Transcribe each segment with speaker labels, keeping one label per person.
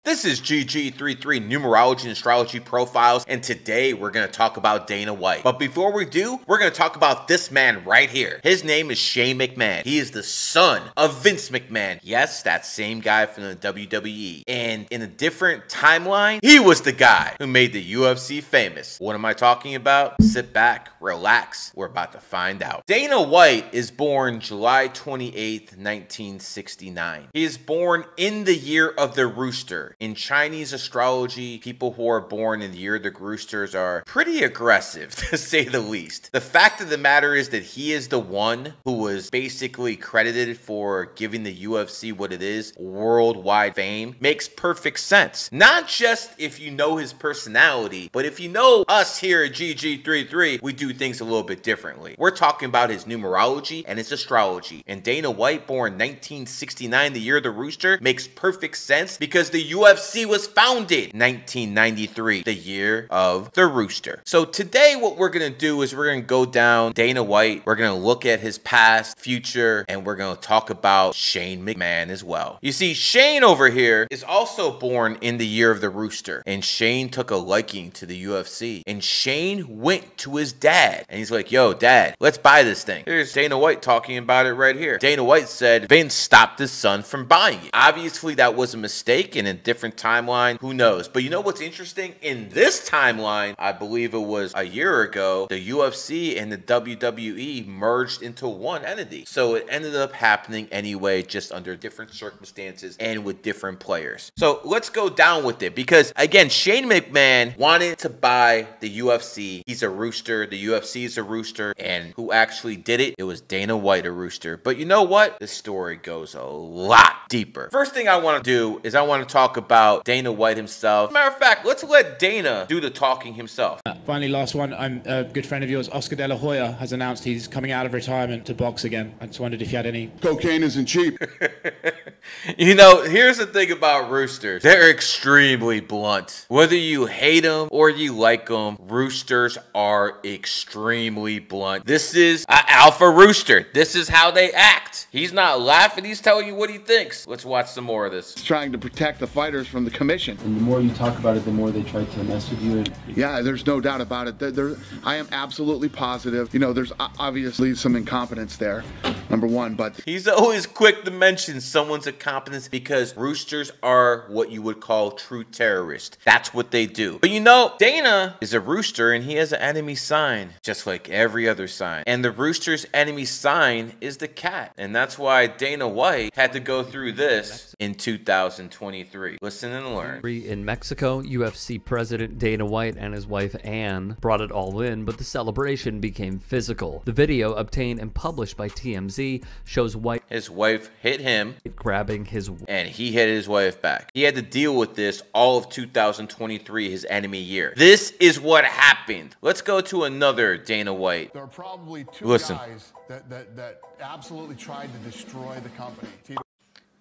Speaker 1: This is GG33 Numerology and Astrology Profiles, and today we're going to talk about Dana White. But before we do, we're going to talk about this man right here. His name is Shane McMahon. He is the son of Vince McMahon. Yes, that same guy from the WWE. And in a different timeline, he was the guy who made the UFC famous. What am I talking about? Sit back, relax. We're about to find out. Dana White is born July 28th, 1969. He is born in the year of the rooster. In Chinese astrology, people who are born in the year of the roosters are pretty aggressive, to say the least. The fact of the matter is that he is the one who was basically credited for giving the UFC what it is, worldwide fame. Makes perfect sense. Not just if you know his personality, but if you know us here at GG33, we do things a little bit differently. We're talking about his numerology and his astrology. And Dana White, born 1969, the year of the rooster, makes perfect sense because the UFC was founded 1993, the year of the rooster. So today what we're going to do is we're going to go down Dana White. We're going to look at his past, future, and we're going to talk about Shane McMahon as well. You see, Shane over here is also born in the year of the rooster, and Shane took a liking to the UFC, and Shane went to his dad and he's like, yo, dad, let's buy this thing. Here's Dana White talking about it right here. Dana White said Vince stopped his son from buying it. Obviously that was a mistake in a different timeline, who knows. But you know what's interesting? In this timeline, I believe it was a year ago, the UFC and the WWE merged into one entity. So it ended up happening anyway, just under different circumstances and with different players. So let's go down with it, because again, Shane McMahon wanted to buy the UFC. He's a rooster. The UFC is a rooster. And who actually did it? It was Dana White, a rooster. But you know what? The story goes a lot deeper. First thing I want to do is I want to talk about Dana White himself. Matter of fact, let's let Dana do the talking himself.
Speaker 2: Finally, last one. I'm a good friend of yours, Oscar De La Hoya, has announced he's coming out of retirement to box again. I just wondered if you had any...
Speaker 3: Cocaine isn't cheap.
Speaker 1: You know, here's the thing about roosters. They're extremely blunt. Whether you hate them or you like them, roosters are extremely blunt. This is an alpha rooster. This is how they act. He's not laughing. He's telling you what he thinks. Let's watch some more of this.
Speaker 3: He's trying to protect the fighters from the commission.
Speaker 4: And the more you talk about it, the more they try to mess with you.
Speaker 3: Yeah, there's no doubt about it. I am absolutely positive. You know, there's obviously some incompetence there, number one, but...
Speaker 1: He's always quick to mention someone's incompetence because roosters are what you would call true terrorists. That's what they do. But you know, Dana is a rooster and he has an enemy sign, just like every other sign. And the rooster's enemy sign is the cat. And that's why Dana White had to go through this in 2023. Listen and learn.
Speaker 5: In Mexico, UFC president Dana White and his wife Anne brought it all in, but the celebration became physical. The video, obtained and published by TMZ, shows White,
Speaker 1: his wife, hit him,
Speaker 5: grabbing his,
Speaker 1: and he hit his wife back. He had to deal with this all of 2023, his enemy year. This is what happened. Let's go to another Dana White.
Speaker 3: There are probably two guys that absolutely tried to destroy the company.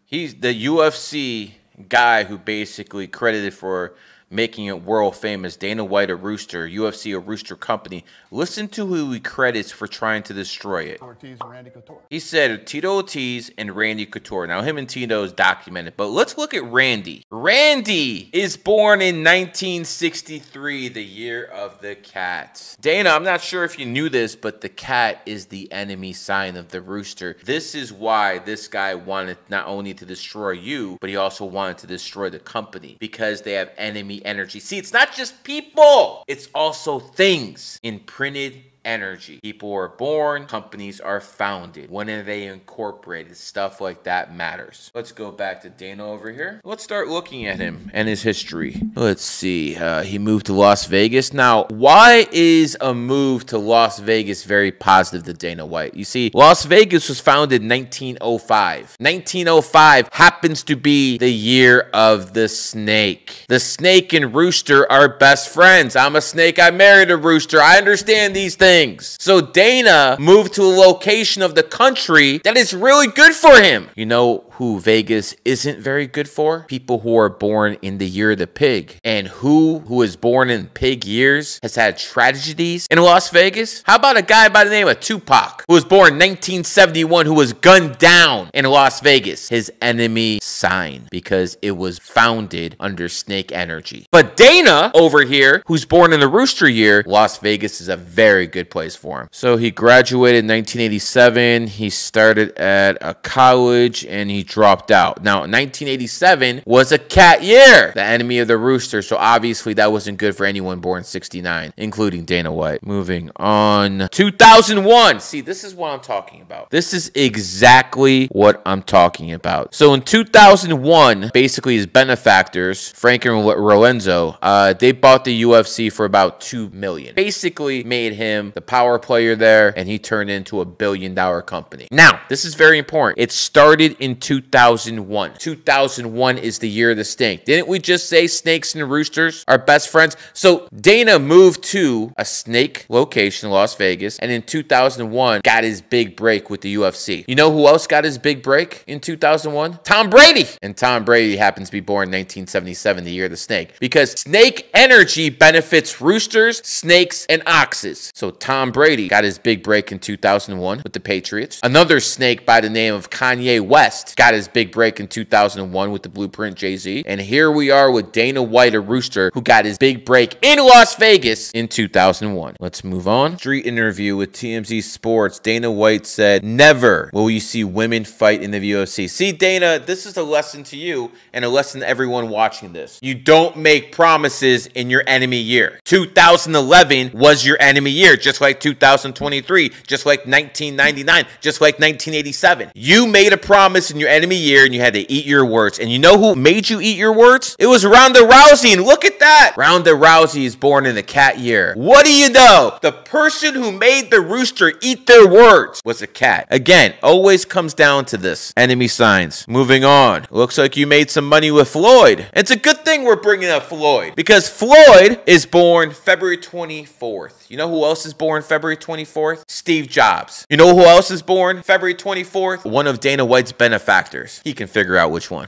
Speaker 1: He's the UFC guy who basically credited for making it world famous. Dana White, a rooster, UFC, a rooster company. Listen to who he credits for trying to destroy it.
Speaker 3: Ortiz and Randy Couture.
Speaker 1: He said Tito Ortiz and Randy Couture. Now, him and Tito is documented, but let's look at Randy. Randy is born in 1963, the year of the cat. Dana, I'm not sure if you knew this, but the cat is the enemy sign of the rooster. This is why this guy wanted not only to destroy you, but he also wanted to destroy the company, because they have enemy energy. See, it's not just people, it's also things. Imprinted energy. People are born, companies are founded. When are they incorporated? Stuff like that matters. Let's go back to Dana over here. Let's start looking at him and his history. Let's see. He moved to Las Vegas. Now, why is a move to Las Vegas very positive to Dana White? You see, Las Vegas was founded in 1905. 1905 happens to be the year of the snake. The snake and rooster are best friends. I'm a snake. I married a rooster. I understand these things. So Dana moved to a location of the country that is really good for him. You know who Vegas isn't very good for? People who are born in the year of the pig. And who is born in pig years has had tragedies in Las Vegas? How about a guy by the name of Tupac, who was born in 1971, who was gunned down in Las Vegas? His enemy sign, because it was founded under snake energy. But Dana over here, who's born in the rooster year, Las Vegas is a very good place for him. So he graduated in 1987. He started at a college and he dropped out. Now, 1987 was a cat year, the enemy of the rooster. So obviously that wasn't good for anyone born 69, including Dana White. Moving on. 2001. See, this is what I'm talking about. This is exactly what I'm talking about. So in 2001, basically his benefactors, Frank and Lorenzo, they bought the UFC for about $2 million. Basically made him the power player there, and he turned into a billion-dollar company. Now, this is very important. It started in 2001. 2001 is the year of the snake. Didn't we just say snakes and roosters are best friends? So Dana moved to a snake location, Las Vegas, and in 2001 got his big break with the UFC. You know who else got his big break in 2001? Tom Brady. And Tom Brady happens to be born in 1977, the year of the snake, because snake energy benefits roosters, snakes, and oxes. So Tom Brady got his big break in 2001 with the Patriots. Another snake by the name of Kanye West got his big break in 2001 with the Blueprint Jay-Z. And here we are with Dana White, a rooster, who got his big break in Las Vegas in 2001. Let's move on. Street interview with TMZ Sports. Dana White said, "Never will you see women fight in the UFC." See, Dana, this is a lesson to you and a lesson to everyone watching this. You don't make promises in your enemy year. 2011 was your enemy year, just like 2023, just like 1999, just like 1987. You made a promise in your enemy year and you had to eat your words. And you know who made you eat your words? It was Ronda Rousey. And look at that. Ronda Rousey is born in the cat year. What do you know? The person who made the rooster eat their words was a cat. Again, always comes down to this. Enemy signs. Moving on. Looks like you made some money with Floyd. It's a good thing we're bringing up Floyd, because Floyd is born February 24th. You know who else is born February 24th? Steve Jobs. You know who else is born February 24th? One of Dana White's benefactors. He can figure out which one.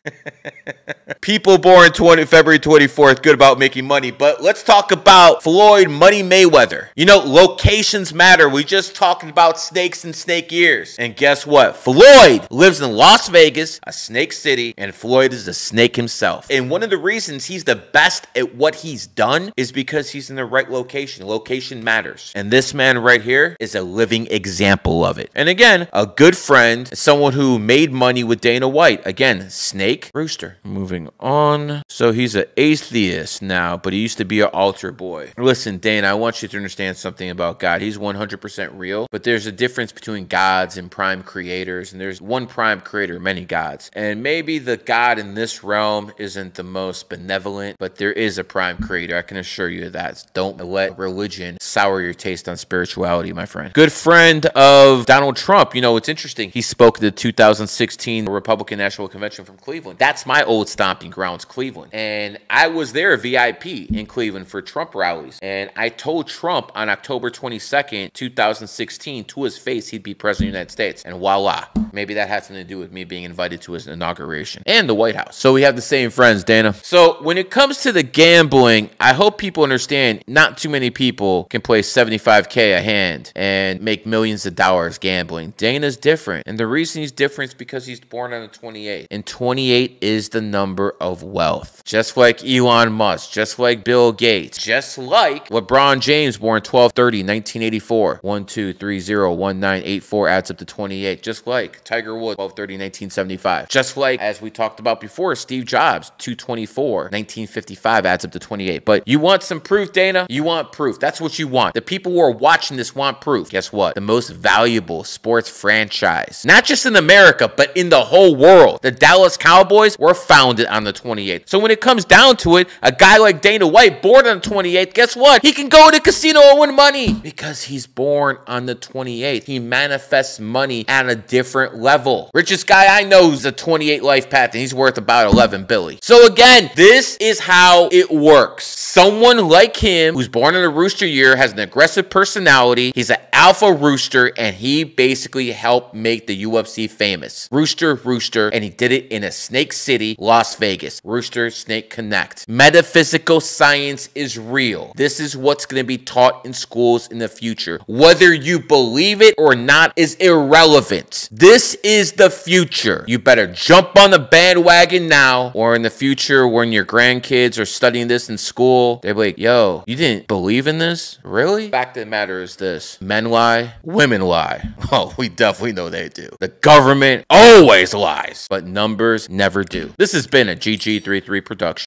Speaker 1: People born February 24th, good about making money. But let's talk about Floyd Money Mayweather. You know, locations matter. We just talked about snakes and snake years. And guess what? Floyd lives in Las Vegas, a snake city, and Floyd is a snake himself. And one of the reasons he's the best at what he's done is because he's in the right location. Location matters. And this man right here is a living example of it. And again, a good friend, someone who made money with Dana White. Again, snake, rooster. Moving on. So he's an atheist now, but he used to be an altar boy. Listen, Dana, I want you to understand something about God. He's 100% real, but there's a difference between gods and prime creators, and there's one prime creator, many gods. And maybe the God in this realm isn't the most benevolent, but there is a prime creator. I can assure you of that. Don't let religion sour your taste on spirituality, my friend. Good friend of Donald Trump. You know, it's interesting. He spoke at the 2016 Republican National Convention from Cleveland. That's my old stomping grounds, Cleveland. And I was there VIP in Cleveland for Trump rallies. And I told Trump on October 22nd, 2016, to his face, he'd be president of the United States. And voila. Maybe that had something to do with me being invited to his inauguration and the White House. So we have the same friends, Dana. So when it comes to the gambling, I hope people understand not too many people can play $75K a hand and make millions of dollars gambling. Dana's different. And the reason he's different is because he's born on the 28th. And 28 is the number of wealth. Just like Elon Musk, just like Bill Gates, just like LeBron James, born 12/30, 1984. 12301984 adds up to 28. Just like Tiger Woods, 12/30, 1975. Just like, as we talked about before, Steve Jobs, 2/24, 1955 adds up to 28. But you want some proof, Dana? You want proof. That's what you want. The people who are watching this want proof. Guess what? The most valuable sports franchise, not just in America, but in the whole world, the Dallas Cowboys, were founded on the 28th. So when it comes down to it, a guy like Dana White, born on the 28th, guess what? He can go to the casino and win money because he's born on the 28th. He manifests money at a different level. Richest guy I know is a 28 life path, and he's worth about 11 billion. So again, this is how it works. Someone like him, who's born in a rooster year, has an aggressive personality. He's an alpha rooster, and he basically helped make the UFC famous. Rooster, and he did it in a Snake City, Las Vegas. Rooster Snake Connect. Metaphysical science is real. This is what's going to be taught in schools in the future. Whether you believe it or not is irrelevant. This is the future. You better jump on the bandwagon now, or in the future when your grandkids are studying this in school, they'll be like, yo, you didn't believe in this? Really? Fact of the matter is this: men lie, women lie. Oh, we definitely know they do. The government always lies, but numbers never do. This has been a GG33 production.